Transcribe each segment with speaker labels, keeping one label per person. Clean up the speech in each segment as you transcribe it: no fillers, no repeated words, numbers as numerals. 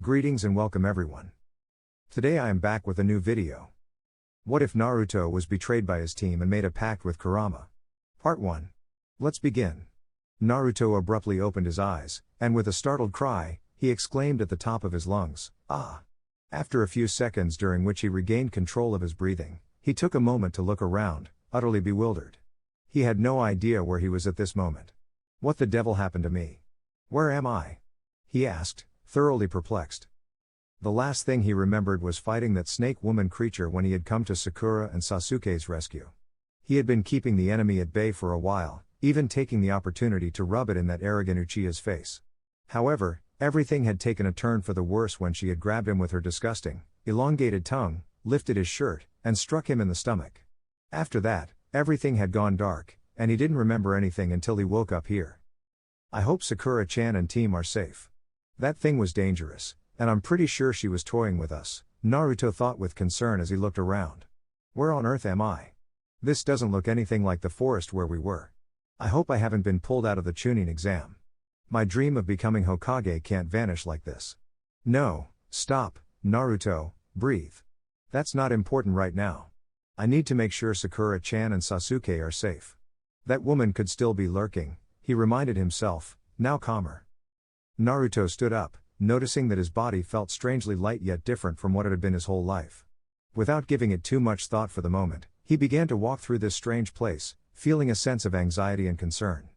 Speaker 1: Greetings and welcome everyone. Today I am back with a new video. What if Naruto was betrayed by his team and made a pact with Kurama? Part 1. Let's begin. Naruto abruptly opened his eyes, and with a startled cry, he exclaimed at the top of his lungs, "Ah!" After a few seconds during which he regained control of his breathing, he took a moment to look around, utterly bewildered. He had no idea where he was at this moment. What the devil happened to me? Where am I? He asked, thoroughly perplexed. The last thing he remembered was fighting that snake woman creature when he had come to Sakura and Sasuke's rescue. He had been keeping the enemy at bay for a while, even taking the opportunity to rub it in that arrogant Uchiha's face. However, everything had taken a turn for the worse when she had grabbed him with her disgusting, elongated tongue, lifted his shirt, and struck him in the stomach. After that, everything had gone dark, and he didn't remember anything until he woke up here. I hope Sakura-chan and team are safe. That thing was dangerous, and I'm pretty sure she was toying with us, Naruto thought with concern as he looked around. Where on earth am I? This doesn't look anything like the forest where we were. I hope I haven't been pulled out of the Chunin exam. My dream of becoming Hokage can't vanish like this. No, stop, Naruto, breathe. That's not important right now. I need to make sure Sakura-chan and Sasuke are safe. That woman could still be lurking, he reminded himself, now calmer. Naruto stood up, noticing that his body felt strangely light yet different from what it had been his whole life. Without giving it too much thought for the moment, he began to walk through this strange place, feeling a sense of anxiety and concern.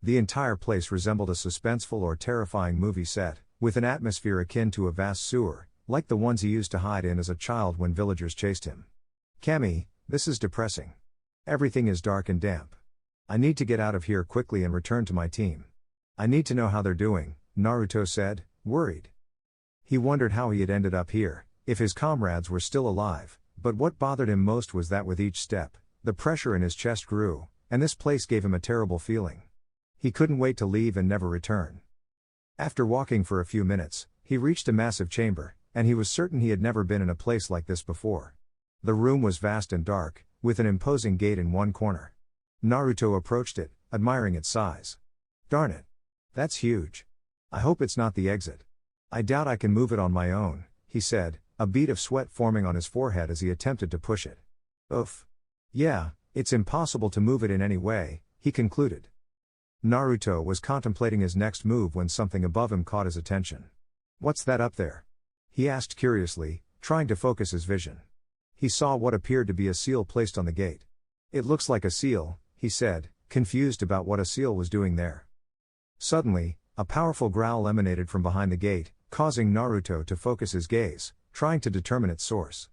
Speaker 1: The entire place resembled a suspenseful or terrifying movie set, with an atmosphere akin to a vast sewer, like the ones he used to hide in as a child when villagers chased him. Kami, this is depressing. Everything is dark and damp. I need to get out of here quickly and return to my team. I need to know how they're doing, Naruto said, worried. He wondered how he had ended up here, if his comrades were still alive, but what bothered him most was that with each step, the pressure in his chest grew, and this place gave him a terrible feeling. He couldn't wait to leave and never return. After walking for a few minutes, he reached a massive chamber, and he was certain he had never been in a place like this before. The room was vast and dark, with an imposing gate in one corner. Naruto approached it, admiring its size. Darn it! That's huge. I hope it's not the exit. I doubt I can move it on my own, he said, a bead of sweat forming on his forehead as he attempted to push it. Oof. Yeah, it's impossible to move it in any way, he concluded. Naruto was contemplating his next move when something above him caught his attention. What's that up there? He asked curiously, trying to focus his vision. He saw what appeared to be a seal placed on the gate. It looks like a seal, he said, confused about what a seal was doing there. Suddenly, a powerful growl emanated from behind the gate, causing Naruto to focus his gaze, trying to determine its source.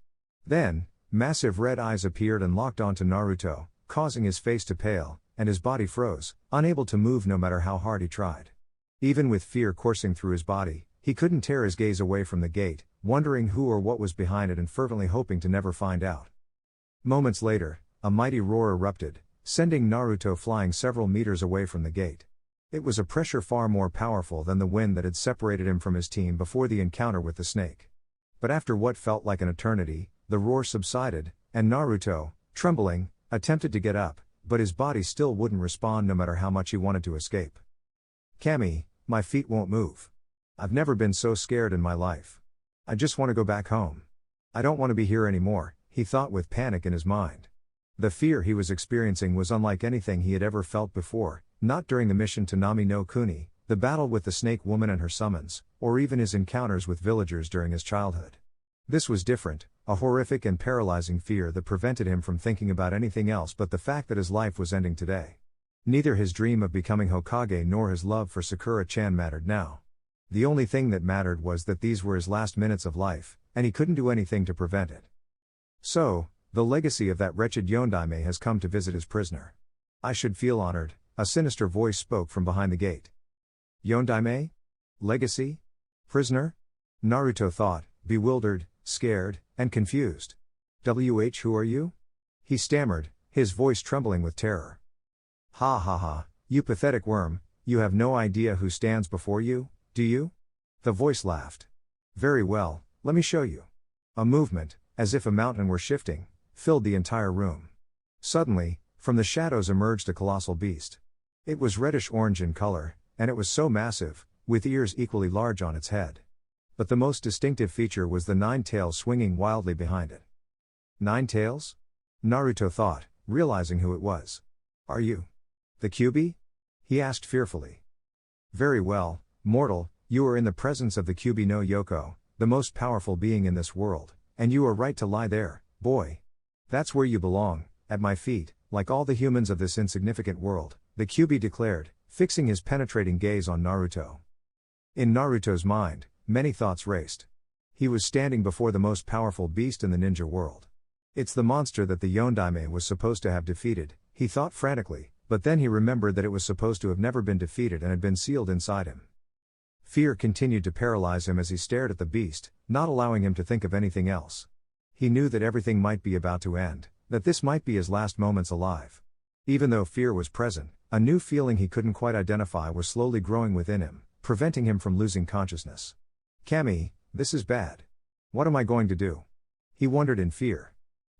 Speaker 1: Then, massive red eyes appeared and locked onto Naruto, causing his face to pale, and his body froze, unable to move no matter how hard he tried. Even with fear coursing through his body, he couldn't tear his gaze away from the gate, wondering who or what was behind it and fervently hoping to never find out. Moments later, a mighty roar erupted, sending Naruto flying several meters away from the gate. It was a pressure far more powerful than the wind that had separated him from his team before the encounter with the snake. But after what felt like an eternity, the roar subsided, and Naruto, trembling, attempted to get up, but his body still wouldn't respond no matter how much he wanted to escape. Kami, my feet won't move. I've never been so scared in my life. I just want to go back home. I don't want to be here anymore, he thought with panic in his mind. The fear he was experiencing was unlike anything he had ever felt before, not during the mission to Nami no Kuni, the battle with the snake woman and her summons, or even his encounters with villagers during his childhood. This was different, a horrific and paralyzing fear that prevented him from thinking about anything else but the fact that his life was ending today. Neither his dream of becoming Hokage nor his love for Sakura-chan mattered now. The only thing that mattered was that these were his last minutes of life, and he couldn't do anything to prevent it. So, the legacy of that wretched Yondaime has come to visit his prisoner. I should feel honored, a sinister voice spoke from behind the gate. Yondaime? Legacy? Prisoner? Naruto thought, bewildered, scared, and confused. Who are you? He stammered, his voice trembling with terror. Ha ha ha, you pathetic worm, you have no idea who stands before you, do you? The voice laughed. Very well, let me show you. A movement, as if a mountain were shifting, filled the entire room. Suddenly, from the shadows emerged a colossal beast. It was reddish-orange in color, and it was so massive, with ears equally large on its head. But the most distinctive feature was the 9 tails swinging wildly behind it. 9 tails? Naruto thought, realizing who it was. Are you the Kyuubi? He asked fearfully. Very well, mortal, you are in the presence of the Kyuubi no Yoko, the most powerful being in this world, and you are right to lie there, boy. That's where you belong, at my feet, like all the humans of this insignificant world, the Kyuubi declared, fixing his penetrating gaze on Naruto. In Naruto's mind, many thoughts raced. He was standing before the most powerful beast in the ninja world. It's the monster that the Yondaime was supposed to have defeated, he thought frantically, but then he remembered that it was supposed to have never been defeated and had been sealed inside him. Fear continued to paralyze him as he stared at the beast, not allowing him to think of anything else. He knew that everything might be about to end, that this might be his last moments alive. Even though fear was present, a new feeling he couldn't quite identify was slowly growing within him, preventing him from losing consciousness. Kami, this is bad. What am I going to do? He wondered in fear.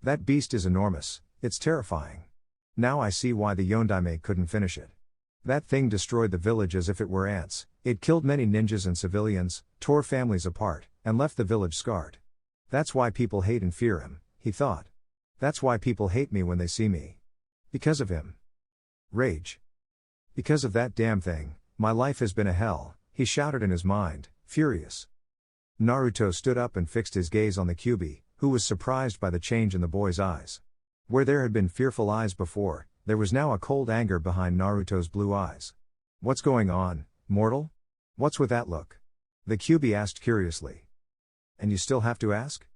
Speaker 1: That beast is enormous, it's terrifying. Now I see why the Yondaime couldn't finish it. That thing destroyed the village as if it were ants, it killed many ninjas and civilians, tore families apart, and left the village scarred. That's why people hate and fear him, he thought. That's why people hate me when they see me. Because of him. Rage. Because of that damn thing, my life has been a hell, he shouted in his mind, furious. Naruto stood up and fixed his gaze on the Kyuubi, who was surprised by the change in the boy's eyes. Where there had been fearful eyes before, there was now a cold anger behind Naruto's blue eyes. What's going on, mortal? What's with that look? The Kyuubi asked curiously. And you still have to ask?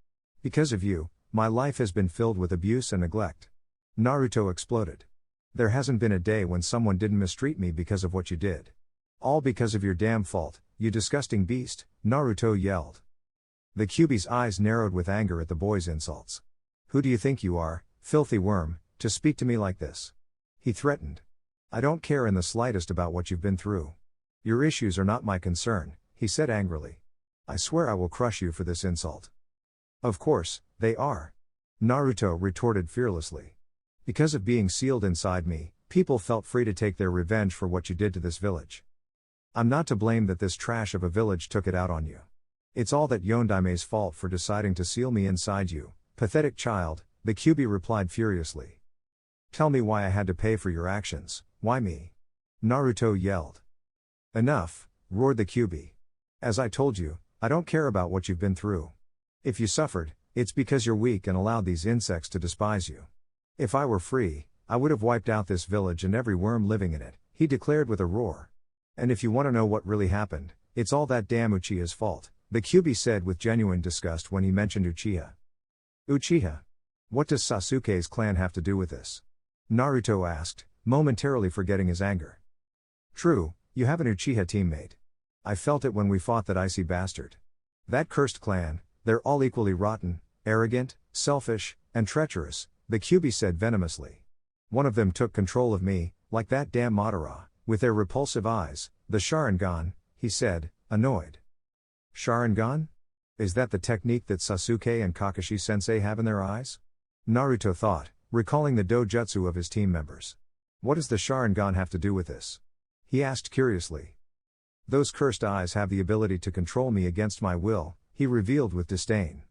Speaker 1: Because of you, my life has been filled with abuse and neglect. Naruto exploded. There hasn't been a day when someone didn't mistreat me because of what you did. All because of your damn fault, you disgusting beast, Naruto yelled. The Kyuubi's eyes narrowed with anger at the boy's insults. Who do you think you are, filthy worm, to speak to me like this? He threatened. I don't care in the slightest about what you've been through. Your issues are not my concern, he said angrily. I swear I will crush you for this insult. Of course, they are. Naruto retorted fearlessly. Because of being sealed inside me, people felt free to take their revenge for what you did to this village. I'm not to blame that this trash of a village took it out on you. It's all that Yondaime's fault for deciding to seal me inside you, pathetic child, the Kyuubi replied furiously. Tell me why I had to pay for your actions, why me? Naruto yelled. Enough, roared the Kyuubi. As I told you, I don't care about what you've been through. If you suffered, it's because you're weak and allowed these insects to despise you. If I were free, I would have wiped out this village and every worm living in it, he declared with a roar. And if you want to know what really happened, it's all that damn Uchiha's fault, the Kyuubi said with genuine disgust when he mentioned Uchiha. Uchiha? What does Sasuke's clan have to do with this? Naruto asked, momentarily forgetting his anger. True, you have an Uchiha teammate. I felt it when we fought that icy bastard. That cursed clan, they're all equally rotten, arrogant, selfish, and treacherous, the Kyuubi said venomously. One of them took control of me, like that damn Madara, with their repulsive eyes, the Sharingan, he said, annoyed. Sharingan? Is that the technique that Sasuke and Kakashi-sensei have in their eyes? Naruto thought, recalling the dojutsu of his team members. What does the Sharingan have to do with this? He asked curiously. Those cursed eyes have the ability to control me against my will, he revealed with disdain.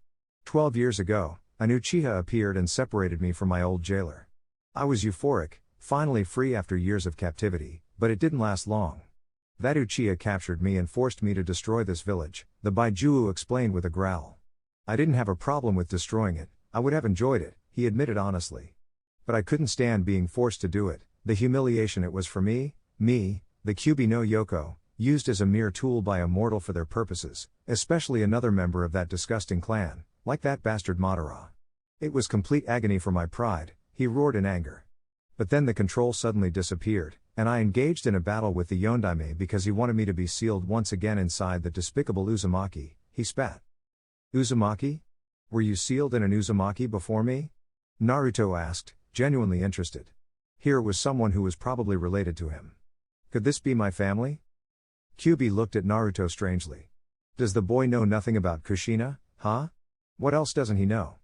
Speaker 1: 12 years ago, an Uchiha appeared and separated me from my old jailer. I was euphoric, finally free after years of captivity, but it didn't last long. That Uchiha captured me and forced me to destroy this village, the Baijuo explained with a growl. I didn't have a problem with destroying it, I would have enjoyed it, he admitted honestly. But I couldn't stand being forced to do it, the humiliation it was for me, the Kyuubi no Yoko, used as a mere tool by a mortal for their purposes, especially another member of that disgusting clan, like that bastard Madara. It was complete agony for my pride, he roared in anger. But then the control suddenly disappeared, and I engaged in a battle with the Yondaime because he wanted me to be sealed once again inside the despicable Uzumaki, he spat. Uzumaki? Were you sealed in an Uzumaki before me? Naruto asked, genuinely interested. Here was someone who was probably related to him. Could this be my family? Kyuubi looked at Naruto strangely. Does the boy know nothing about Kushina, huh? What else doesn't he know?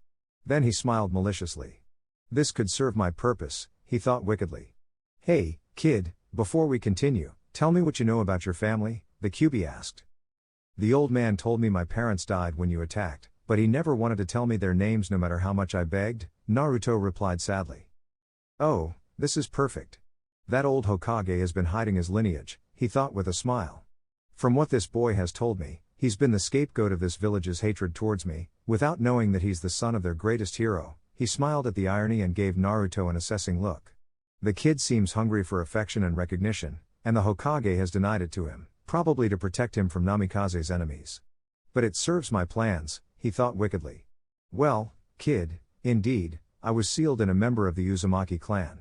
Speaker 1: Then he smiled maliciously. This could serve my purpose, he thought wickedly. Hey, kid, before we continue, tell me what you know about your family, the Kyuubi asked. The old man told me my parents died when you attacked, but he never wanted to tell me their names no matter how much I begged, Naruto replied sadly. Oh, this is perfect. That old Hokage has been hiding his lineage, he thought with a smile. From what this boy has told me, he's been the scapegoat of this village's hatred towards me, without knowing that he's the son of their greatest hero. He smiled at the irony and gave Naruto an assessing look. The kid seems hungry for affection and recognition, and the Hokage has denied it to him, probably to protect him from Namikaze's enemies. But it serves my plans, he thought wickedly. Well, kid, indeed, I was sealed in a member of the Uzumaki clan.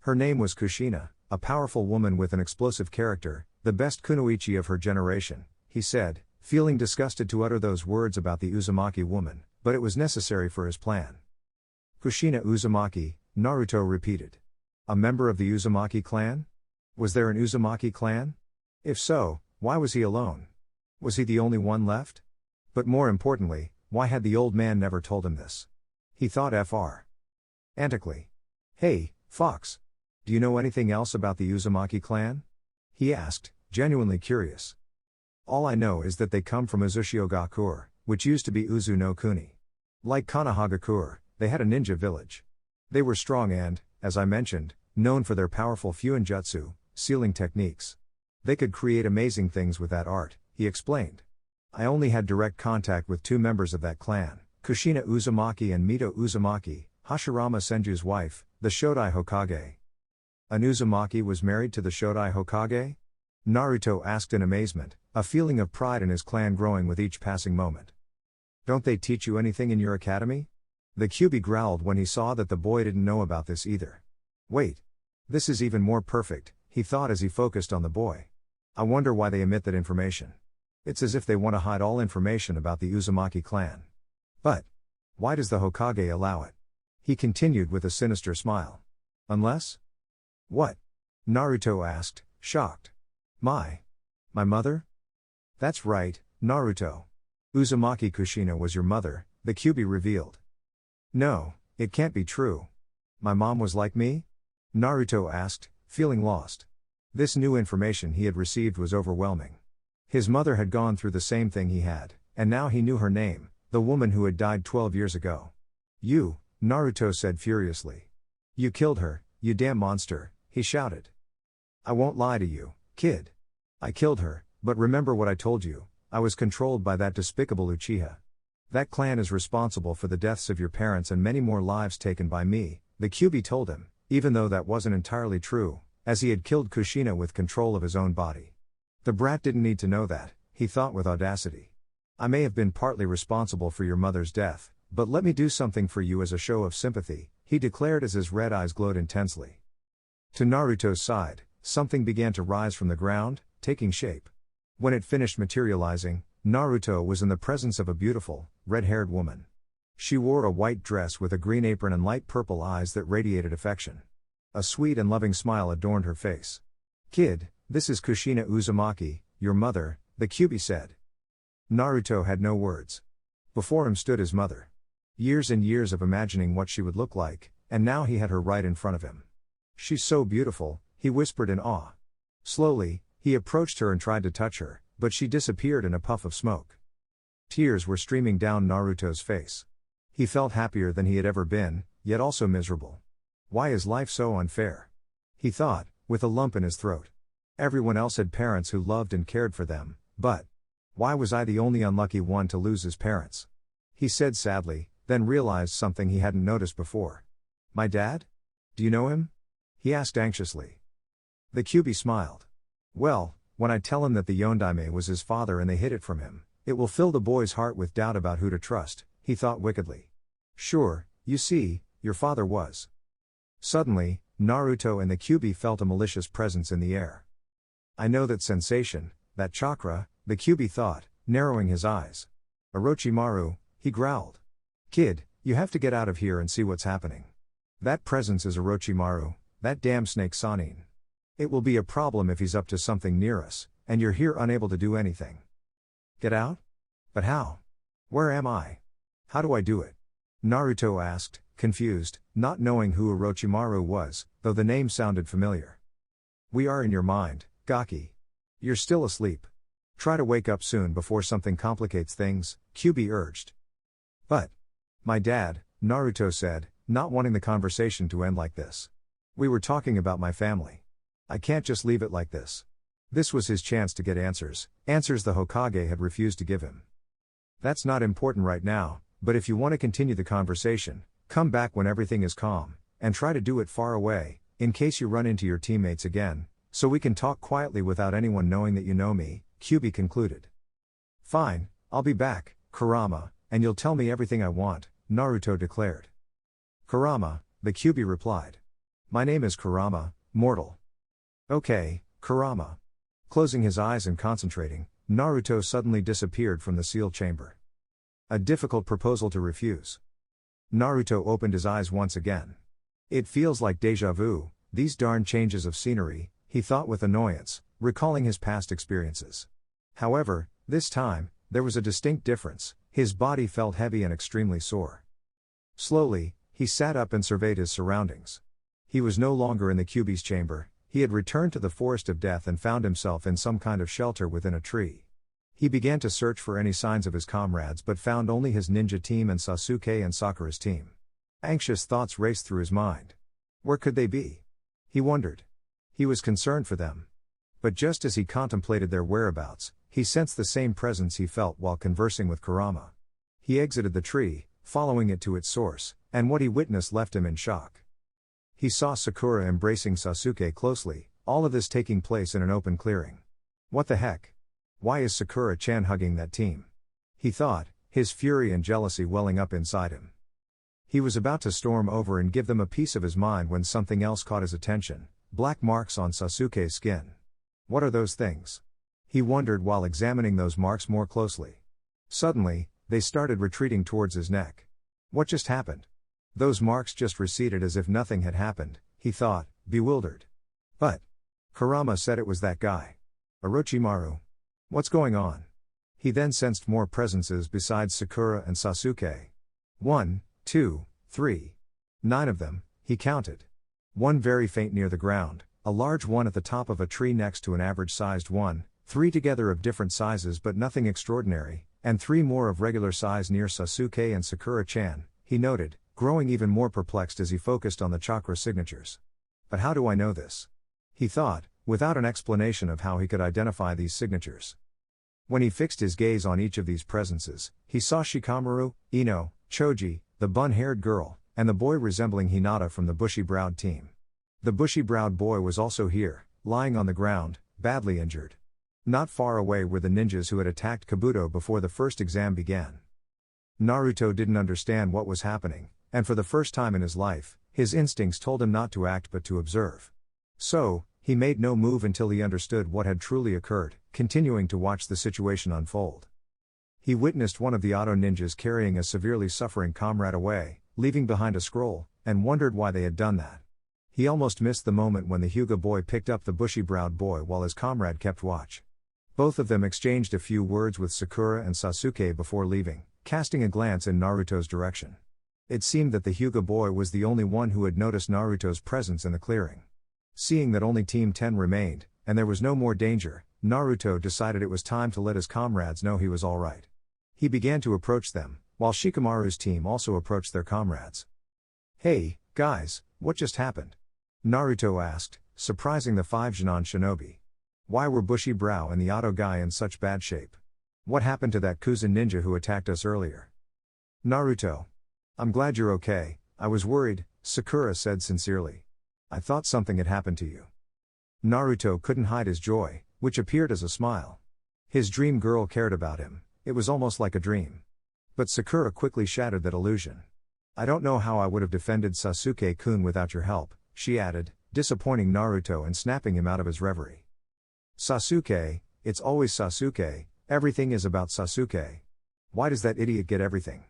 Speaker 1: Her name was Kushina, a powerful woman with an explosive character, the best kunoichi of her generation, he said, feeling disgusted to utter those words about the Uzumaki woman, but it was necessary for his plan. Kushina Uzumaki, Naruto repeated. A member of the Uzumaki clan? Was there an Uzumaki clan? If so, why was he alone? Was he the only one left? But more importantly, why had the old man never told him this? He thought frantically. Hey, Fox. Do you know anything else about the Uzumaki clan? He asked, genuinely curious. All I know is that they come from Uzushiogakur, which used to be Uzu no Kuni. Like Konohagakure, they had a ninja village. They were strong and, as I mentioned, known for their powerful fuinjutsu, sealing techniques. They could create amazing things with that art, he explained. I only had direct contact with two members of that clan, Kushina Uzumaki and Mito Uzumaki, Hashirama Senju's wife, the Shodai Hokage. An Uzumaki was married to the Shodai Hokage? Naruto asked in amazement, a feeling of pride in his clan growing with each passing moment. Don't they teach you anything in your academy? The Kyuubi growled when he saw that the boy didn't know about this either. Wait. This is even more perfect, he thought as he focused on the boy. I wonder why they omit that information. It's as if they want to hide all information about the Uzumaki clan. But why does the Hokage allow it? He continued with a sinister smile. Unless? What? Naruto asked, shocked. My mother? That's right, Naruto. Uzumaki Kushina was your mother, the Kyuubi revealed. No, it can't be true. My mom was like me? Naruto asked, feeling lost. This new information he had received was overwhelming. His mother had gone through the same thing he had, and now he knew her name, the woman who had died 12 years ago. You, Naruto said furiously. You killed her, you damn monster, he shouted. I won't lie to you, kid. I killed her, but remember what I told you, I was controlled by that despicable Uchiha. That clan is responsible for the deaths of your parents and many more lives taken by me, the Kyuubi told him, even though that wasn't entirely true, as he had killed Kushina with control of his own body. The brat didn't need to know that, he thought with audacity. I may have been partly responsible for your mother's death, but let me do something for you as a show of sympathy, he declared as his red eyes glowed intensely. To Naruto's side, something began to rise from the ground, taking shape. When it finished materializing, Naruto was in the presence of a beautiful, red-haired woman. She wore a white dress with a green apron and light purple eyes that radiated affection. A sweet and loving smile adorned her face. Kid, this is Kushina Uzumaki, your mother, the Kyuubi said. Naruto had no words. Before him stood his mother. Years and years of imagining what she would look like, and now he had her right in front of him. She's so beautiful, he whispered in awe. Slowly, he approached her and tried to touch her, but she disappeared in a puff of smoke. Tears were streaming down Naruto's face. He felt happier than he had ever been, yet also miserable. Why is life so unfair? He thought, with a lump in his throat. Everyone else had parents who loved and cared for them, but why was I the only unlucky one to lose his parents? He said sadly, then realized something he hadn't noticed before. My dad? Do you know him? He asked anxiously. The Kyuubi smiled. Well, when I tell him that the Yondaime was his father and they hid it from him, it will fill the boy's heart with doubt about who to trust, he thought wickedly. Sure, you see, your father was. Suddenly, Naruto and the Kyuubi felt a malicious presence in the air. I know that sensation, that chakra, the Kyuubi thought, narrowing his eyes. Orochimaru, he growled. Kid, you have to get out of here and see what's happening. That presence is Orochimaru, that damn snake Sanin. It will be a problem if he's up to something near us, and you're here unable to do anything. Get out? But how? Where am I? How do I do it? Naruto asked, confused, not knowing who Orochimaru was, though the name sounded familiar. We are in your mind, Gaki. You're still asleep. Try to wake up soon before something complicates things, Kyubi urged. But, my dad, Naruto said, not wanting the conversation to end like this. We were talking about my family. I can't just leave it like this. This was his chance to get answers the Hokage had refused to give him. That's not important right now, but if you want to continue the conversation, come back when everything is calm, and try to do it far away, in case you run into your teammates again, so we can talk quietly without anyone knowing that you know me, Kyubi concluded. Fine, I'll be back, Kurama, and you'll tell me everything I want, Naruto declared. Kurama, the Kyubi replied. My name is Kurama, mortal. Okay, Kurama. Closing his eyes and concentrating, Naruto suddenly disappeared from the seal chamber. A difficult proposal to refuse. Naruto opened his eyes once again. It feels like déjà vu, these darn changes of scenery, he thought with annoyance, recalling his past experiences. However, this time, there was a distinct difference, his body felt heavy and extremely sore. Slowly, he sat up and surveyed his surroundings. He was no longer in the Kyubi's chamber, he had returned to the forest of death and found himself in some kind of shelter within a tree. He began to search for any signs of his comrades but found only his ninja team and Sasuke and Sakura's team. Anxious thoughts raced through his mind. Where could they be? He wondered. He was concerned for them. But just as he contemplated their whereabouts, he sensed the same presence he felt while conversing with Kurama. He exited the tree, following it to its source, and what he witnessed left him in shock. He saw Sakura embracing Sasuke closely, all of this taking place in an open clearing. What the heck? Why is Sakura-chan hugging that team? He thought, his fury and jealousy welling up inside him. He was about to storm over and give them a piece of his mind when something else caught his attention, black marks on Sasuke's skin. What are those things? He wondered while examining those marks more closely. Suddenly, they started retreating towards his neck. What just happened? Those marks just receded as if nothing had happened, he thought, bewildered. But Kurama said it was that guy. Orochimaru. What's going on? He then sensed more presences besides Sakura and Sasuke. 1, 2, 3. 9 of them, he counted. One very faint near the ground, a large one at the top of a tree next to an average-sized one, 3 together of different sizes but nothing extraordinary, and 3 more of regular size near Sasuke and Sakura-chan, he noted, growing even more perplexed as he focused on the chakra signatures. But how do I know this? He thought, without an explanation of how he could identify these signatures. When he fixed his gaze on each of these presences, he saw Shikamaru, Ino, Choji, the bun-haired girl, and the boy resembling Hinata from the bushy-browed team. The bushy-browed boy was also here, lying on the ground, badly injured. Not far away were the ninjas who had attacked Kabuto before the first exam began. Naruto didn't understand what was happening, and for the first time in his life, his instincts told him not to act but to observe. So, he made no move until he understood what had truly occurred, continuing to watch the situation unfold. He witnessed one of the Auto ninjas carrying a severely suffering comrade away, leaving behind a scroll, and wondered why they had done that. He almost missed the moment when the Hyuga boy picked up the bushy-browed boy while his comrade kept watch. Both of them exchanged a few words with Sakura and Sasuke before leaving, casting a glance in Naruto's direction. It seemed that the Hyuga boy was the only one who had noticed Naruto's presence in the clearing. Seeing that only Team 10 remained, and there was no more danger, Naruto decided it was time to let his comrades know he was alright. He began to approach them, while Shikamaru's team also approached their comrades. Hey, guys, what just happened? Naruto asked, surprising the 5 Genin shinobi. Why were Bushy Brow and the Auto guy in such bad shape? What happened to that Kuzen ninja who attacked us earlier? Naruto. I'm glad you're okay, I was worried, Sakura said sincerely. I thought something had happened to you. Naruto couldn't hide his joy, which appeared as a smile. His dream girl cared about him, it was almost like a dream. But Sakura quickly shattered that illusion. I don't know how I would have defended Sasuke-kun without your help, she added, disappointing Naruto and snapping him out of his reverie. Sasuke, it's always Sasuke, everything is about Sasuke. Why does that idiot get everything?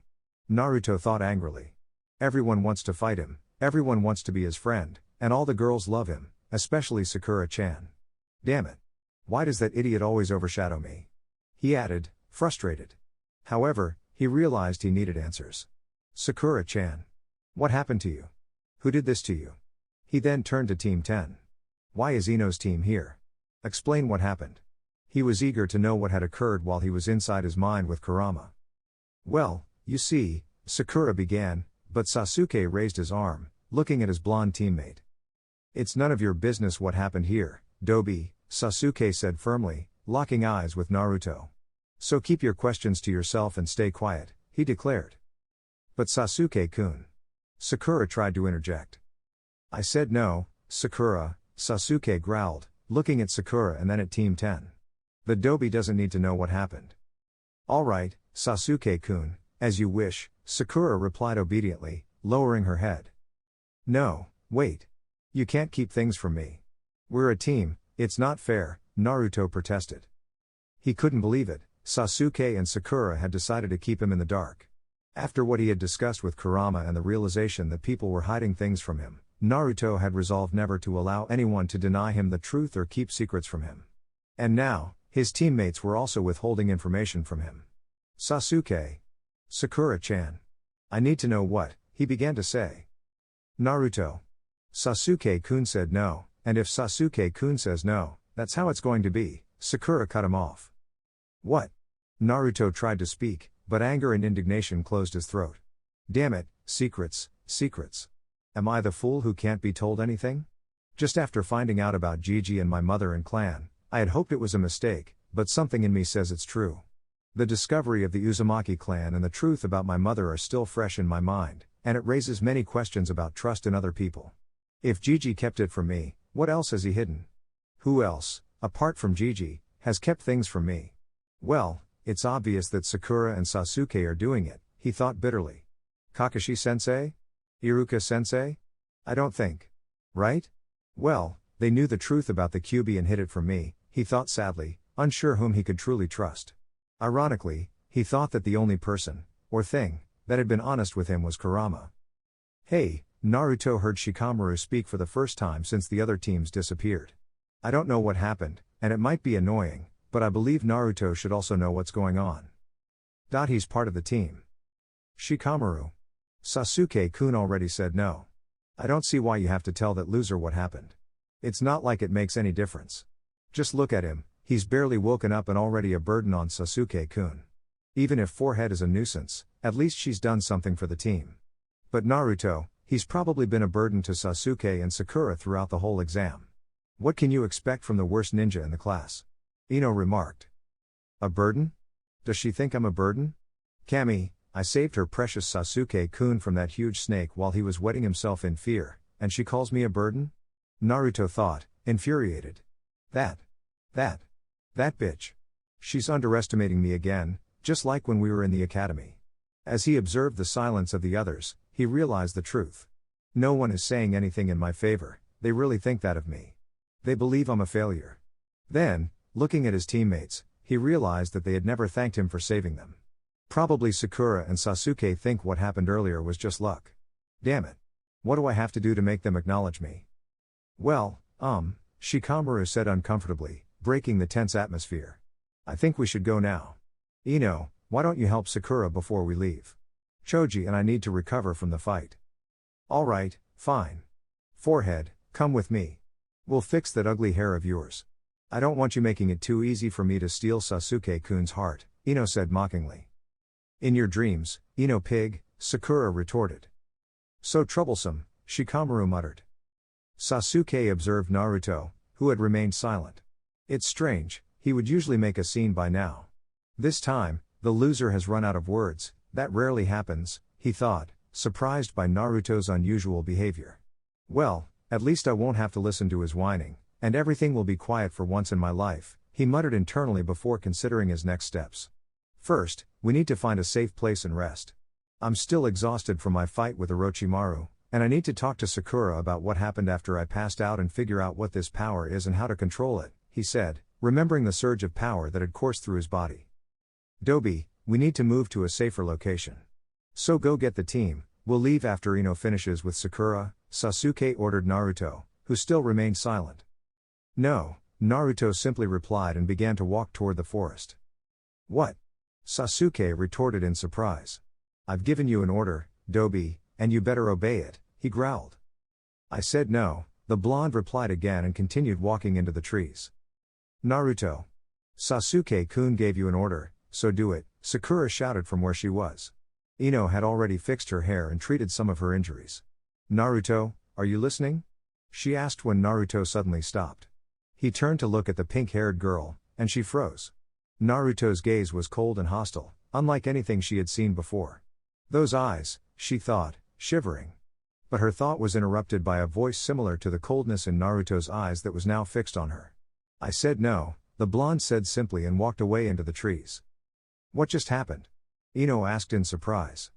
Speaker 1: Naruto thought angrily. Everyone wants to fight him, everyone wants to be his friend, and all the girls love him, especially Sakura-chan. Damn it. Why does that idiot always overshadow me? He added, frustrated. However, he realized he needed answers. Sakura-chan. What happened to you? Who did this to you? He then turned to Team 10. Why is Ino's team here? Explain what happened. He was eager to know what had occurred while he was inside his mind with Kurama. Well, you see, Sakura began, but Sasuke raised his arm, looking at his blonde teammate. It's none of your business what happened here, Dobi, Sasuke said firmly, locking eyes with Naruto. So keep your questions to yourself and stay quiet, he declared. But Sasuke-kun. Sakura tried to interject. I said no, Sakura, Sasuke growled, looking at Sakura and then at Team 10. The Dobi doesn't need to know what happened. Alright, Sasuke-kun, as you wish, Sakura replied obediently, lowering her head. No, wait. You can't keep things from me. We're a team, it's not fair, Naruto protested. He couldn't believe it, Sasuke and Sakura had decided to keep him in the dark. After what he had discussed with Kurama and the realization that people were hiding things from him, Naruto had resolved never to allow anyone to deny him the truth or keep secrets from him. And now, his teammates were also withholding information from him. Sasuke. Sakura-chan. I need to know what, he began to say. Naruto. Sasuke-kun said no, and if Sasuke-kun says no, that's how it's going to be, Sakura cut him off. What? Naruto tried to speak, but anger and indignation closed his throat. Damn it, secrets, secrets. Am I the fool who can't be told anything? Just after finding out about Gigi and my mother and clan, I had hoped it was a mistake, but something in me says it's true. The discovery of the Uzumaki clan and the truth about my mother are still fresh in my mind, and it raises many questions about trust in other people. If Gigi kept it from me, what else has he hidden? Who else, apart from Gigi, has kept things from me? Well, it's obvious that Sakura and Sasuke are doing it, he thought bitterly. Kakashi-sensei? Iruka-sensei? I don't think. Right? Well, they knew the truth about the Kyuubi and hid it from me, he thought sadly, unsure whom he could truly trust. Ironically, he thought that the only person, or thing, that had been honest with him was Kurama. Hey, Naruto heard Shikamaru speak for the first time since the other teams disappeared. I don't know what happened, and it might be annoying, but I believe Naruto should also know what's going on. He's part of the team. Shikamaru. Sasuke-kun already said no. I don't see why you have to tell that loser what happened. It's not like it makes any difference. Just look at him, he's barely woken up and already a burden on Sasuke-kun. Even if Forehead is a nuisance, at least she's done something for the team. But Naruto, he's probably been a burden to Sasuke and Sakura throughout the whole exam. What can you expect from the worst ninja in the class? Ino remarked. A burden? Does she think I'm a burden? Kami, I saved her precious Sasuke-kun from that huge snake while he was wetting himself in fear, and she calls me a burden? Naruto thought, infuriated. That bitch. She's underestimating me again, just like when we were in the academy. As he observed the silence of the others, he realized the truth. No one is saying anything in my favor, they really think that of me. They believe I'm a failure. Then, looking at his teammates, he realized that they had never thanked him for saving them. Probably Sakura and Sasuke think what happened earlier was just luck. Damn it. What do I have to do to make them acknowledge me? Well, Shikamaru said uncomfortably, breaking the tense atmosphere. I think we should go now. Ino, why don't you help Sakura before we leave? Choji and I need to recover from the fight. Alright, fine. Forehead, come with me. We'll fix that ugly hair of yours. I don't want you making it too easy for me to steal Sasuke-kun's heart, Ino said mockingly. In your dreams, Ino pig, Sakura retorted. So troublesome, Shikamaru muttered. Sasuke observed Naruto, who had remained silent. It's strange, he would usually make a scene by now. This time, the loser has run out of words, that rarely happens, he thought, surprised by Naruto's unusual behavior. Well, at least I won't have to listen to his whining, and everything will be quiet for once in my life, he muttered internally before considering his next steps. First, we need to find a safe place and rest. I'm still exhausted from my fight with Orochimaru, and I need to talk to Sakura about what happened after I passed out and figure out what this power is and how to control it, he said, remembering the surge of power that had coursed through his body. Dobi, we need to move to a safer location. So go get the team, we'll leave after Ino finishes with Sakura, Sasuke ordered Naruto, who still remained silent. No, Naruto simply replied and began to walk toward the forest. What? Sasuke retorted in surprise. I've given you an order, Dobi, and you better obey it, he growled. I said no, the blonde replied again and continued walking into the trees. Naruto. Sasuke-kun gave you an order, so do it, Sakura shouted from where she was. Ino had already fixed her hair and treated some of her injuries. Naruto, are you listening? She asked when Naruto suddenly stopped. He turned to look at the pink-haired girl, and she froze. Naruto's gaze was cold and hostile, unlike anything she had seen before. Those eyes, she thought, shivering. But her thought was interrupted by a voice similar to the coldness in Naruto's eyes that was now fixed on her. I said no, the blonde said simply and walked away into the trees. What just happened? Ino asked in surprise.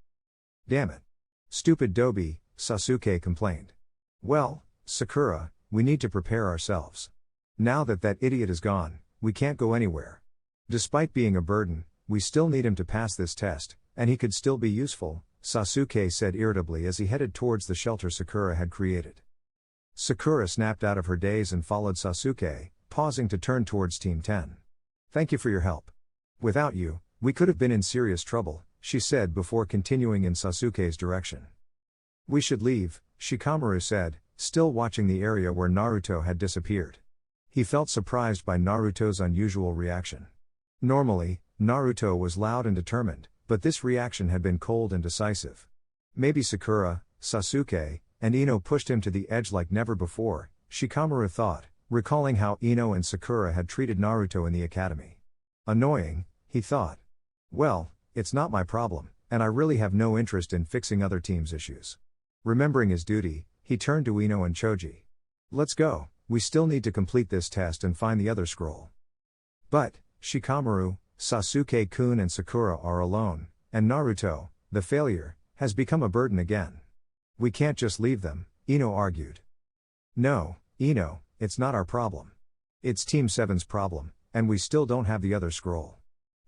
Speaker 1: Damn it. Stupid Dobi, Sasuke complained. Well, Sakura, we need to prepare ourselves. Now that that idiot is gone, we can't go anywhere. Despite being a burden, we still need him to pass this test, and he could still be useful, Sasuke said irritably as he headed towards the shelter Sakura had created. Sakura snapped out of her daze and followed Sasuke, pausing to turn towards Team 10. Thank you for your help. Without you, we could have been in serious trouble, she said before continuing in Sasuke's direction. We should leave, Shikamaru said, still watching the area where Naruto had disappeared. He felt surprised by Naruto's unusual reaction. Normally, Naruto was loud and determined, but this reaction had been cold and decisive. Maybe Sakura, Sasuke, and Ino pushed him to the edge like never before, Shikamaru thought, recalling how Ino and Sakura had treated Naruto in the academy. Annoying, he thought. Well, it's not my problem, and I really have no interest in fixing other teams' issues. Remembering his duty, he turned to Ino and Choji. Let's go, we still need to complete this test and find the other scroll. But, Shikamaru, Sasuke-kun and Sakura are alone, and Naruto, the failure, has become a burden again. We can't just leave them, Ino argued. No, Ino, it's not our problem. It's Team 7's problem, and we still don't have the other scroll.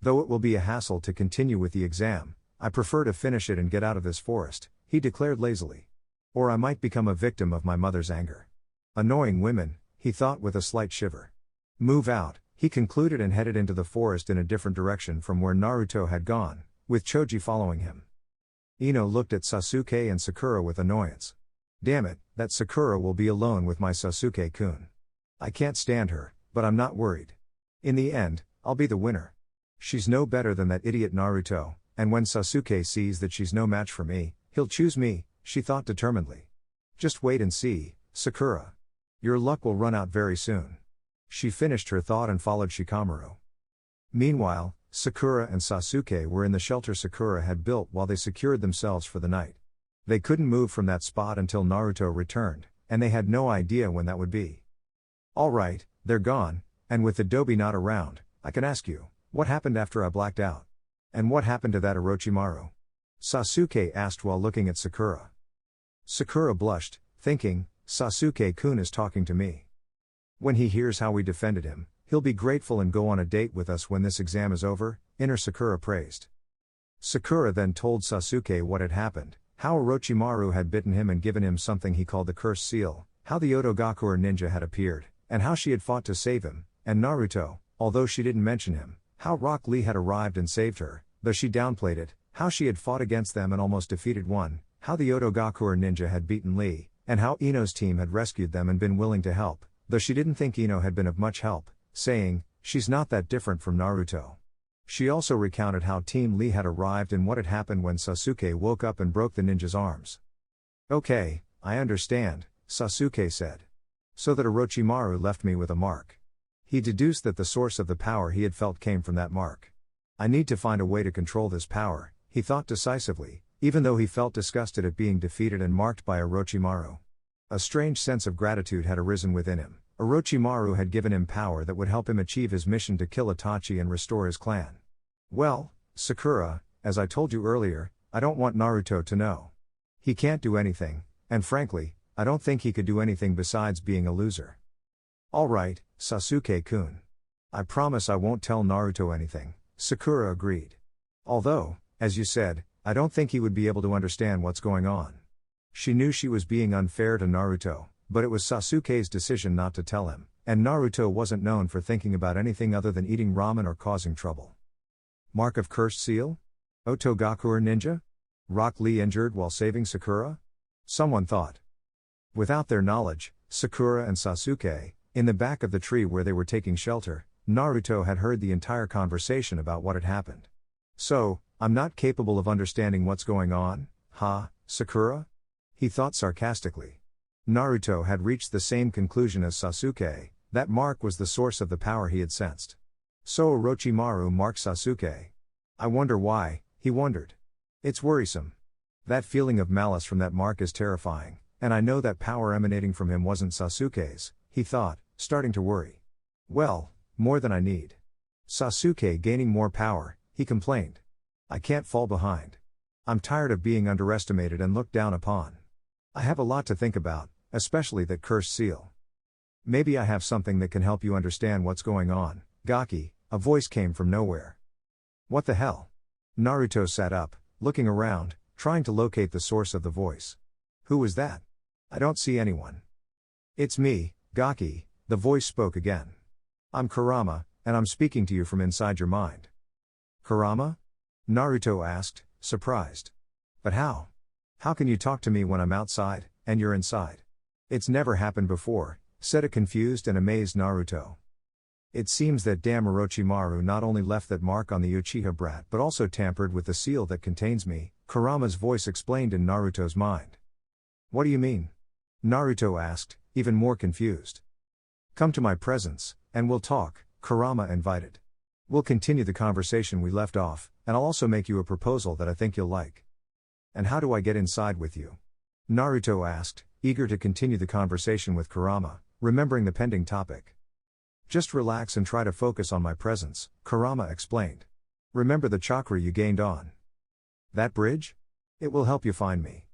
Speaker 1: Though it will be a hassle to continue with the exam, I prefer to finish it and get out of this forest, he declared lazily. Or I might become a victim of my mother's anger. Annoying women, he thought with a slight shiver. Move out, he concluded and headed into the forest in a different direction from where Naruto had gone, with Choji following him. Ino looked at Sasuke and Sakura with annoyance. Damn it, that Sakura will be alone with my Sasuke-kun. I can't stand her, but I'm not worried. In the end, I'll be the winner. She's no better than that idiot Naruto, and when Sasuke sees that she's no match for me, he'll choose me, she thought determinedly. Just wait and see, Sakura. Your luck will run out very soon. She finished her thought and followed Shikamaru. Meanwhile, Sakura and Sasuke were in the shelter Sakura had built while they secured themselves for the night. They couldn't move from that spot until Naruto returned, and they had no idea when that would be. Alright, they're gone, and with the Dobi not around, I can ask you, what happened after I blacked out? And what happened to that Orochimaru? Sasuke asked while looking at Sakura. Sakura blushed, thinking, Sasuke-kun is talking to me. When he hears how we defended him, he'll be grateful and go on a date with us when this exam is over, inner Sakura praised. Sakura then told Sasuke what had happened, how Orochimaru had bitten him and given him something he called the cursed seal, how the Otogakure ninja had appeared, and how she had fought to save him, and Naruto, although she didn't mention him, how Rock Lee had arrived and saved her, though she downplayed it, how she had fought against them and almost defeated one, how the Otogakure ninja had beaten Lee, and how Ino's team had rescued them and been willing to help, though she didn't think Ino had been of much help, saying, she's not that different from Naruto. She also recounted how Team Lee had arrived and what had happened when Sasuke woke up and broke the ninja's arms. Okay, I understand, Sasuke said. So that Orochimaru left me with a mark. He deduced that the source of the power he had felt came from that mark. I need to find a way to control this power, he thought decisively, even though he felt disgusted at being defeated and marked by Orochimaru. A strange sense of gratitude had arisen within him. Orochimaru had given him power that would help him achieve his mission to kill Itachi and restore his clan. Well, Sakura, as I told you earlier, I don't want Naruto to know. He can't do anything, and frankly, I don't think he could do anything besides being a loser. Alright, Sasuke-kun. I promise I won't tell Naruto anything, Sakura agreed. Although, as you said, I don't think he would be able to understand what's going on. She knew she was being unfair to Naruto, but it was Sasuke's decision not to tell him, and Naruto wasn't known for thinking about anything other than eating ramen or causing trouble. Mark of Cursed Seal? Otogakure ninja? Rock Lee injured while saving Sakura? Someone thought. Without their knowledge, Sakura and Sasuke, in the back of the tree where they were taking shelter, Naruto had heard the entire conversation about what had happened. So, I'm not capable of understanding what's going on, huh, Sakura? He thought sarcastically. Naruto had reached the same conclusion as Sasuke, that mark was the source of the power he had sensed. So Orochimaru marked Sasuke. I wonder why, he wondered. It's worrisome. That feeling of malice from that mark is terrifying, and I know that power emanating from him wasn't Sasuke's, he thought, starting to worry. Well, more than I need. Sasuke gaining more power, he complained. I can't fall behind. I'm tired of being underestimated and looked down upon. I have a lot to think about, especially that cursed seal. Maybe I have something that can help you understand what's going on, Gaki, a voice came from nowhere. What the hell? Naruto sat up, looking around, trying to locate the source of the voice. Who was that? I don't see anyone. It's me, Gaki, the voice spoke again. I'm Kurama, and I'm speaking to you from inside your mind. Kurama? Naruto asked, surprised. But how? How can you talk to me when I'm outside, and you're inside? It's never happened before, said a confused and amazed Naruto. It seems that damn Orochimaru not only left that mark on the Uchiha brat but also tampered with the seal that contains me, Kurama's voice explained in Naruto's mind. What do you mean? Naruto asked, even more confused. Come to my presence, and we'll talk, Kurama invited. We'll continue the conversation we left off, and I'll also make you a proposal that I think you'll like. And how do I get inside with you? Naruto asked, eager to continue the conversation with Kurama, remembering the pending topic. Just relax and try to focus on my presence, Kurama explained. Remember the chakra you gained on that bridge? It will help you find me.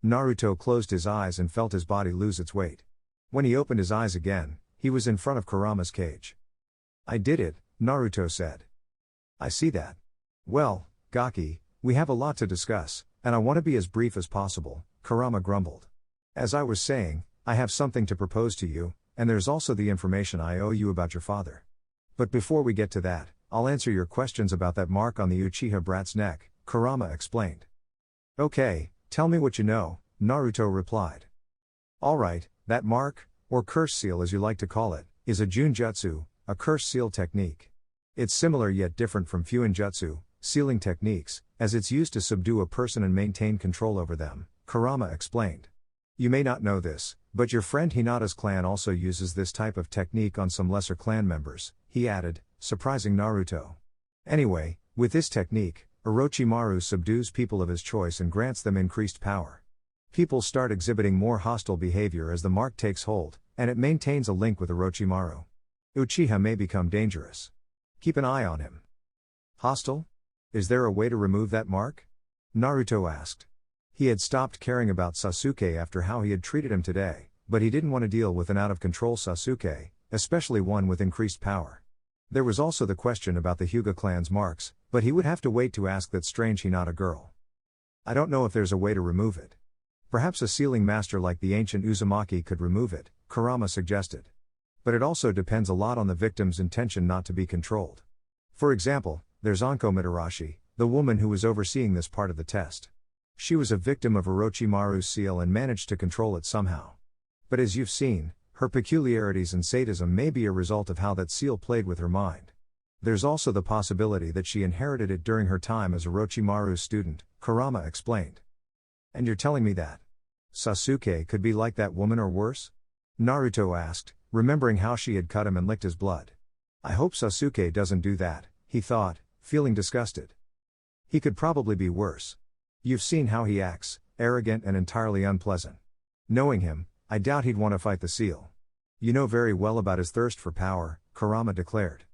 Speaker 1: Naruto closed his eyes and felt his body lose its weight. When he opened his eyes again, he was in front of Kurama's cage. I did it, Naruto said. I see that. Well, Gaki, we have a lot to discuss, and I want to be as brief as possible, Kurama grumbled. As I was saying, I have something to propose to you, and there's also the information I owe you about your father. But before we get to that, I'll answer your questions about that mark on the Uchiha brat's neck, Kurama explained. Okay, tell me what you know, Naruto replied. Alright, that mark, or curse seal as you like to call it, is a Junjutsu, a curse seal technique. It's similar yet different from Fuinjutsu, sealing techniques, as it's used to subdue a person and maintain control over them, Kurama explained. You may not know this, but your friend Hinata's clan also uses this type of technique on some lesser clan members, he added, surprising Naruto. Anyway, with this technique, Orochimaru subdues people of his choice and grants them increased power. People start exhibiting more hostile behavior as the mark takes hold, and it maintains a link with Orochimaru. Uchiha may become dangerous. Keep an eye on him. Hostile? Is there a way to remove that mark? Naruto asked. He had stopped caring about Sasuke after how he had treated him today, but he didn't want to deal with an out-of-control Sasuke, especially one with increased power. There was also the question about the Hyuga clan's marks, but he would have to wait to ask that strange Hinata girl. I don't know if there's a way to remove it. Perhaps a sealing master like the ancient Uzumaki could remove it, Kurama suggested. But it also depends a lot on the victim's intention not to be controlled. For example, there's Anko Mitarashi, the woman who was overseeing this part of the test. She was a victim of Orochimaru's seal and managed to control it somehow. But as you've seen, her peculiarities and sadism may be a result of how that seal played with her mind. There's also the possibility that she inherited it during her time as Orochimaru's student, Kurama explained. And you're telling me that Sasuke could be like that woman or worse? Naruto asked, remembering how she had cut him and licked his blood. I hope Sasuke doesn't do that, he thought, feeling disgusted. He could probably be worse. You've seen how he acts, arrogant and entirely unpleasant. Knowing him, I doubt he'd want to fight the seal. You know very well about his thirst for power, Kurama declared.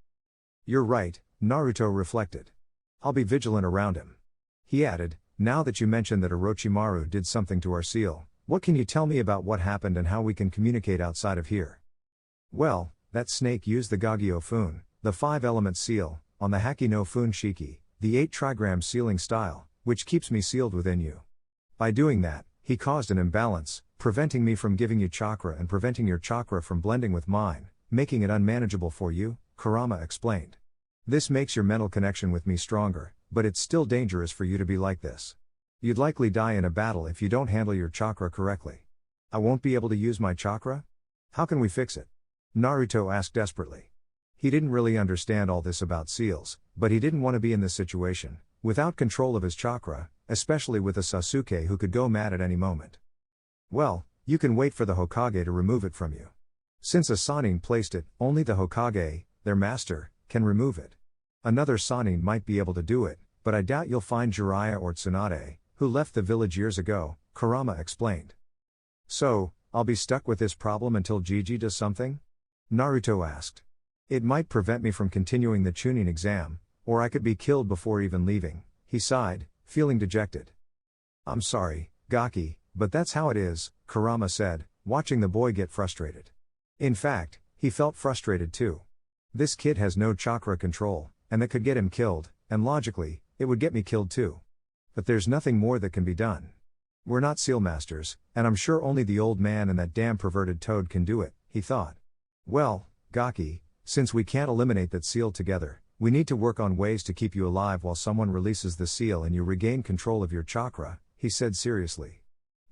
Speaker 1: You're right, Naruto reflected. I'll be vigilant around him. He added, now that you mentioned that Orochimaru did something to our seal, what can you tell me about what happened and how we can communicate outside of here? Well, that snake used the Gagyo Fun, the 5-element seal, on the Haki no Fun Shiki, the 8-trigram sealing style, which keeps me sealed within you. By doing that, he caused an imbalance, preventing me from giving you chakra and preventing your chakra from blending with mine, making it unmanageable for you, Kurama explained. This makes your mental connection with me stronger, but it's still dangerous for you to be like this. You'd likely die in a battle if you don't handle your chakra correctly. I won't be able to use my chakra? How can we fix it? Naruto asked desperately. He didn't really understand all this about seals, but he didn't want to be in this situation, without control of his chakra, especially with a Sasuke who could go mad at any moment. Well, you can wait for the Hokage to remove it from you. Since a Sannin placed it, only the Hokage, their master, can remove it. Another Sannin might be able to do it, but I doubt you'll find Jiraiya or Tsunade, who left the village years ago, Kurama explained. So, I'll be stuck with this problem until Gigi does something? Naruto asked. It might prevent me from continuing the Chunin exam, or I could be killed before even leaving, he sighed, feeling dejected. I'm sorry, Gaki, but that's how it is, Kurama said, watching the boy get frustrated. In fact, he felt frustrated too. This kid has no chakra control, and that could get him killed, and logically, it would get me killed too. But there's nothing more that can be done. We're not seal masters, and I'm sure only the old man and that damn perverted toad can do it, he thought. Well, Gaki, since we can't eliminate that seal together, we need to work on ways to keep you alive while someone releases the seal and you regain control of your chakra, he said seriously.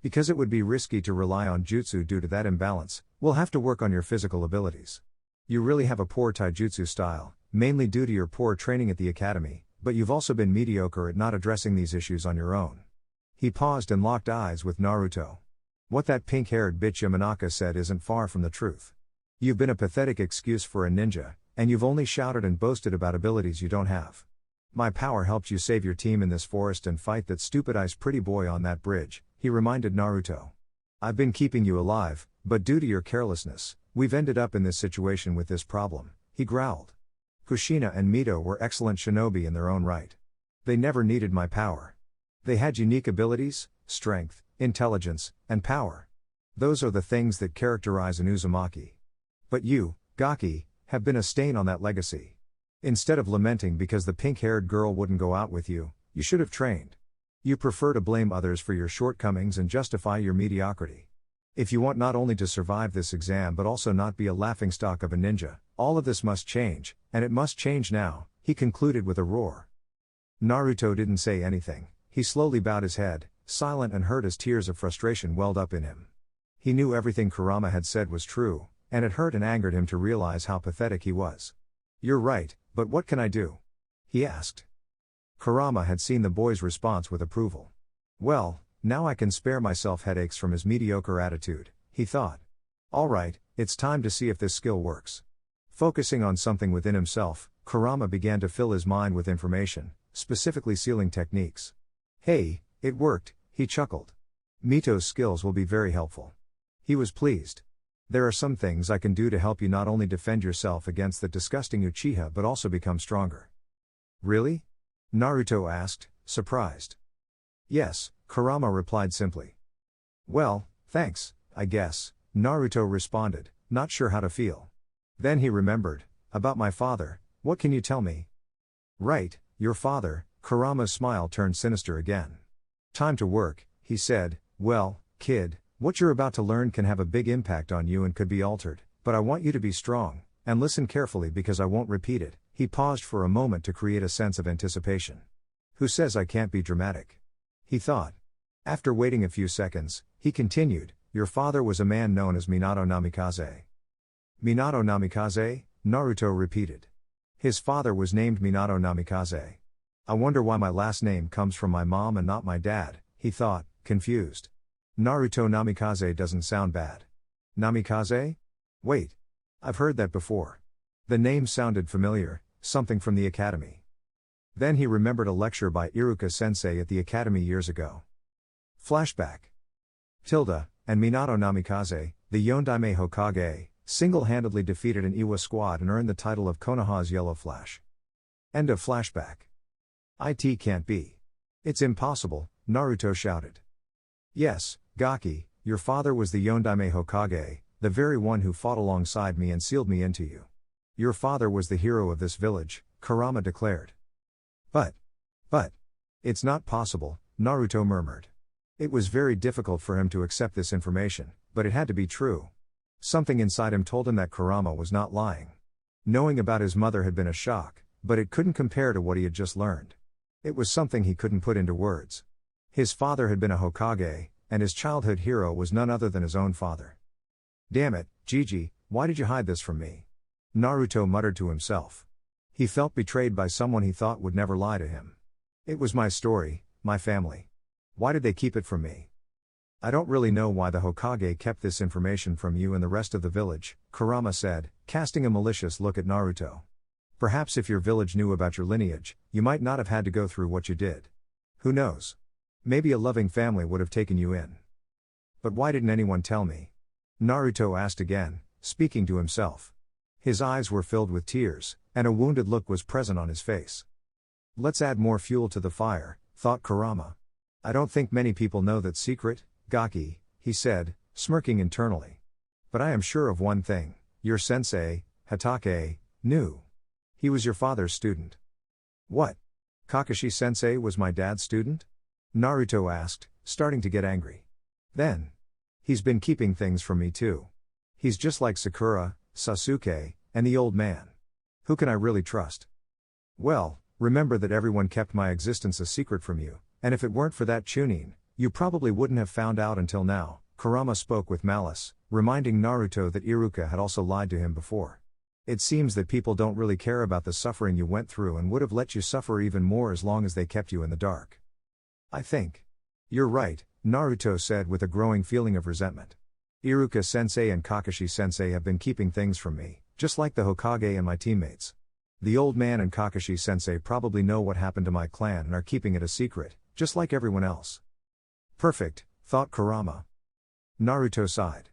Speaker 1: Because it would be risky to rely on jutsu due to that imbalance, we'll have to work on your physical abilities. You really have a poor taijutsu style, mainly due to your poor training at the academy, but you've also been mediocre at not addressing these issues on your own. He paused and locked eyes with Naruto. What that pink-haired bitch Yamanaka said isn't far from the truth. You've been a pathetic excuse for a ninja, and you've only shouted and boasted about abilities you don't have. My power helped you save your team in this forest and fight that stupid ice pretty boy on that bridge, he reminded Naruto. I've been keeping you alive, but due to your carelessness, we've ended up in this situation with this problem, he growled. Kushina and Mito were excellent shinobi in their own right. They never needed my power. They had unique abilities, strength, intelligence, and power. Those are the things that characterize an Uzumaki. But you, Gaki, have been a stain on that legacy. Instead of lamenting because the pink-haired girl wouldn't go out with you, you should have trained. You prefer to blame others for your shortcomings and justify your mediocrity. If you want not only to survive this exam but also not be a laughingstock of a ninja, all of this must change, and it must change now, he concluded with a roar. Naruto didn't say anything, he slowly bowed his head, silent and hurt as tears of frustration welled up in him. He knew everything Kurama had said was true, and it hurt and angered him to realize how pathetic he was. You're right, but what can I do? He asked. Kurama had seen the boy's response with approval. Well, now I can spare myself headaches from his mediocre attitude, he thought. All right, it's time to see if this skill works. Focusing on something within himself, Kurama began to fill his mind with information, specifically sealing techniques. Hey, it worked, he chuckled. Mito's skills will be very helpful. He was pleased. There are some things I can do to help you not only defend yourself against the disgusting Uchiha but also become stronger. Really? Naruto asked, surprised. Yes, Kurama replied simply. Well, thanks, I guess, Naruto responded, not sure how to feel. Then he remembered, about my father, what can you tell me? Right, your father, Kurama's smile turned sinister again. Time to work, he said, well, kid, what you're about to learn can have a big impact on you and could be altered, but I want you to be strong, and listen carefully because I won't repeat it. He paused for a moment to create a sense of anticipation. Who says I can't be dramatic? He thought. After waiting a few seconds, he continued, your father was a man known as Minato Namikaze. Minato Namikaze? Naruto repeated. His father was named Minato Namikaze. I wonder why my last name comes from my mom and not my dad, he thought, confused. Naruto Namikaze doesn't sound bad. Namikaze? Wait. I've heard that before. The name sounded familiar, something from the academy. Then he remembered a lecture by Iruka-sensei at the academy years ago. Flashback. Tilda, and Minato Namikaze, the Yondaime Hokage, single-handedly defeated an Iwa squad and earned the title of Konoha's Yellow Flash. End of flashback. It can't be. It's impossible, Naruto shouted. Yes, Gaki, your father was the Yondaime Hokage, the very one who fought alongside me and sealed me into you. Your father was the hero of this village, Kurama declared. But, it's not possible, Naruto murmured. It was very difficult for him to accept this information, but it had to be true. Something inside him told him that Kurama was not lying. Knowing about his mother had been a shock, but it couldn't compare to what he had just learned. It was something he couldn't put into words. His father had been a Hokage, and his childhood hero was none other than his own father. Damn it, Gigi, why did you hide this from me? Naruto muttered to himself. He felt betrayed by someone he thought would never lie to him. It was my story, my family. Why did they keep it from me? I don't really know why the Hokage kept this information from you and the rest of the village, Kurama said, casting a malicious look at Naruto. Perhaps if your village knew about your lineage, you might not have had to go through what you did. Who knows? Maybe a loving family would have taken you in. But why didn't anyone tell me? Naruto asked again, speaking to himself. His eyes were filled with tears, and a wounded look was present on his face. Let's add more fuel to the fire, thought Kurama. I don't think many people know that secret, Gaki, he said, smirking internally. But I am sure of one thing, your sensei, Hatake, knew. He was your father's student. What? Kakashi-sensei was my dad's student? Naruto asked, starting to get angry. Then. He's been keeping things from me too. He's just like Sakura, Sasuke, and the old man. Who can I really trust? Well, remember that everyone kept my existence a secret from you, and if it weren't for that Chunin, you probably wouldn't have found out until now. Kurama spoke with malice, reminding Naruto that Iruka had also lied to him before. It seems that people don't really care about the suffering you went through and would have let you suffer even more as long as they kept you in the dark. I think. You're right, Naruto said with a growing feeling of resentment. Iruka-sensei and Kakashi-sensei have been keeping things from me, just like the Hokage and my teammates. The old man and Kakashi-sensei probably know what happened to my clan and are keeping it a secret, just like everyone else. Perfect, thought Kurama. Naruto sighed.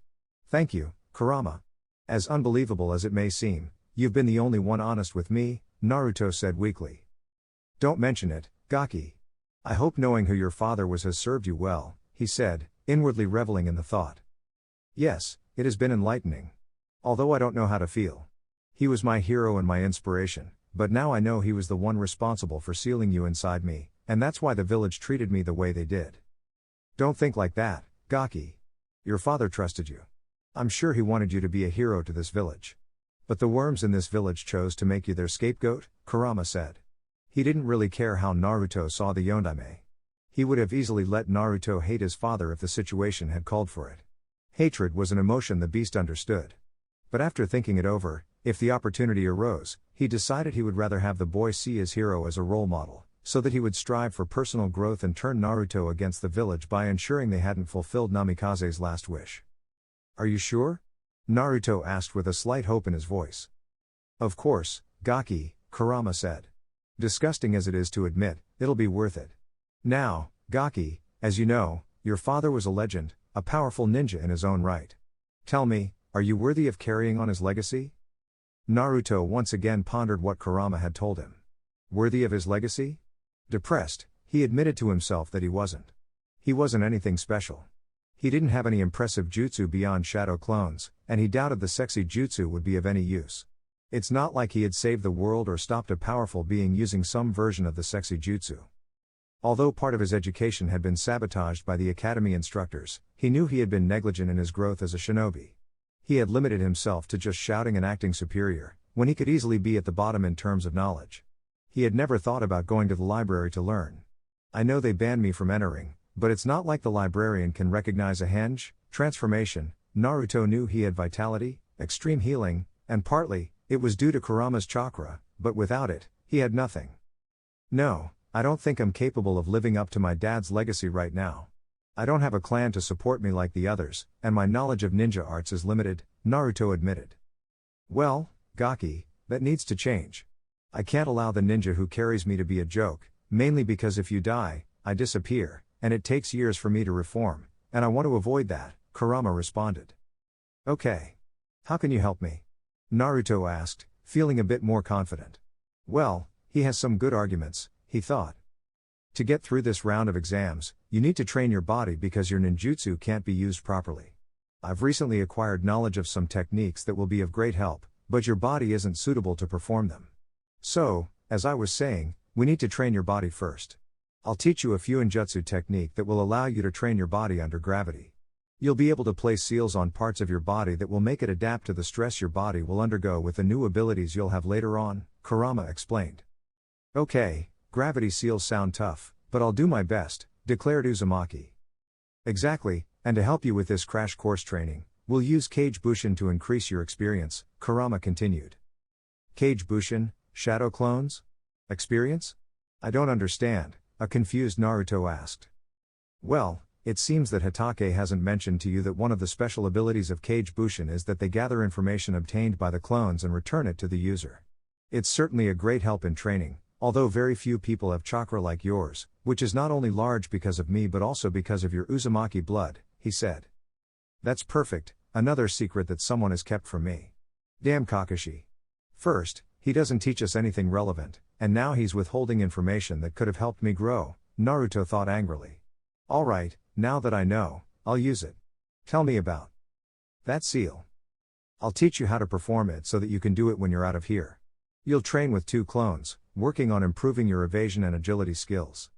Speaker 1: Thank you, Kurama. As unbelievable as it may seem, you've been the only one honest with me, Naruto said weakly. Don't mention it, Gaki. I hope knowing who your father was has served you well, he said, inwardly reveling in the thought. Yes, it has been enlightening. Although I don't know how to feel. He was my hero and my inspiration, but now I know he was the one responsible for sealing you inside me, and that's why the village treated me the way they did. Don't think like that, Gaki. Your father trusted you. I'm sure he wanted you to be a hero to this village. But the worms in this village chose to make you their scapegoat, Kurama said. He didn't really care how Naruto saw the Yondaime. He would have easily let Naruto hate his father if the situation had called for it. Hatred was an emotion the beast understood. But after thinking it over, if the opportunity arose, he decided he would rather have the boy see his hero as a role model, so that he would strive for personal growth and turn Naruto against the village by ensuring they hadn't fulfilled Namikaze's last wish. Are you sure? Naruto asked with a slight hope in his voice. Of course, Gaki, Kurama said. Disgusting as it is to admit, it'll be worth it. Now, Gaki, as you know, your father was a legend, a powerful ninja in his own right. Tell me, are you worthy of carrying on his legacy? Naruto once again pondered what Kurama had told him. Worthy of his legacy? Depressed, he admitted to himself that he wasn't. He wasn't anything special. He didn't have any impressive jutsu beyond shadow clones, and he doubted the sexy jutsu would be of any use. It's not like he had saved the world or stopped a powerful being using some version of the sexy jutsu. Although part of his education had been sabotaged by the academy instructors, he knew he had been negligent in his growth as a shinobi. He had limited himself to just shouting and acting superior, when he could easily be at the bottom in terms of knowledge. He had never thought about going to the library to learn. I know they banned me from entering, but it's not like the librarian can recognize a henge, transformation. Naruto knew he had vitality, extreme healing, and partly, it was due to Kurama's chakra, but without it, he had nothing. No, I don't think I'm capable of living up to my dad's legacy right now. I don't have a clan to support me like the others, and my knowledge of ninja arts is limited, Naruto admitted. Well, Gaki, that needs to change. I can't allow the ninja who carries me to be a joke, mainly because if you die, I disappear, and it takes years for me to reform, and I want to avoid that, Kurama responded. Okay. How can you help me? Naruto asked, feeling a bit more confident. Well, he has some good arguments, he thought. To get through this round of exams, you need to train your body because your ninjutsu can't be used properly. I've recently acquired knowledge of some techniques that will be of great help, but your body isn't suitable to perform them. So, as I was saying, we need to train your body first. I'll teach you a few ninjutsu technique that will allow you to train your body under gravity. You'll be able to place seals on parts of your body that will make it adapt to the stress your body will undergo with the new abilities you'll have later on, Kurama explained. Okay, gravity seals sound tough, but I'll do my best, declared Uzumaki. Exactly, and to help you with this crash course training, we'll use Kage Bushin to increase your experience, Kurama continued. Kage Bushin, shadow clones? Experience? I don't understand, a confused Naruto asked. Well, it seems that Hitake hasn't mentioned to you that one of the special abilities of Kage Bushin is that they gather information obtained by the clones and return it to the user. It's certainly a great help in training, although very few people have chakra like yours, which is not only large because of me but also because of your Uzumaki blood, he said. That's perfect, another secret that someone has kept from me. Damn Kakashi. First, he doesn't teach us anything relevant, and now he's withholding information that could have helped me grow, Naruto thought angrily. Alright, now that I know, I'll use it. Tell me about that seal. I'll teach you how to perform it so that you can do it when you're out of here. You'll train with 2 clones, working on improving your evasion and agility skills.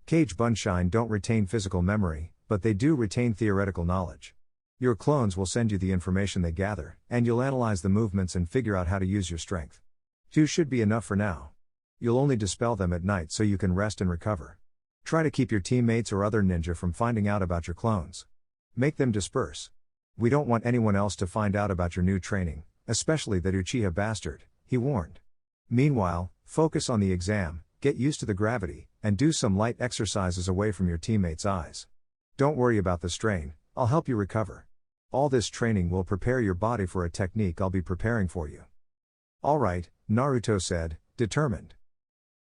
Speaker 1: Kage Bunshin don't retain physical memory, but they do retain theoretical knowledge. Your clones will send you the information they gather, and you'll analyze the movements and figure out how to use your strength. 2 should be enough for now. You'll only dispel them at night so you can rest and recover. Try to keep your teammates or other ninja from finding out about your clones. Make them disperse. We don't want anyone else to find out about your new training, especially that Uchiha bastard, he warned. Meanwhile, focus on the exam, get used to the gravity, and do some light exercises away from your teammates' eyes. Don't worry about the strain, I'll help you recover. All this training will prepare your body for a technique I'll be preparing for you. Alright, Naruto said, determined.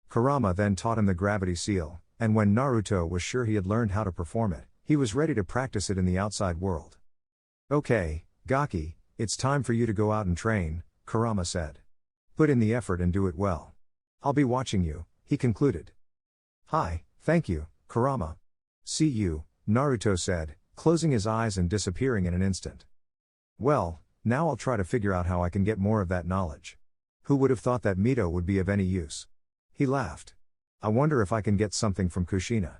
Speaker 1: Kurama then taught him the gravity seal, and when Naruto was sure he had learned how to perform it, he was ready to practice it in the outside world. Okay, Gaki, it's time for you to go out and train, Kurama said. Put in the effort and do it well. I'll be watching you, he concluded. Hi, thank you, Kurama. See you, Naruto said, closing his eyes and disappearing in an instant. Well, now I'll try to figure out how I can get more of that knowledge. Who would have thought that Mito would be of any use? He laughed. I wonder if I can get something from Kushina.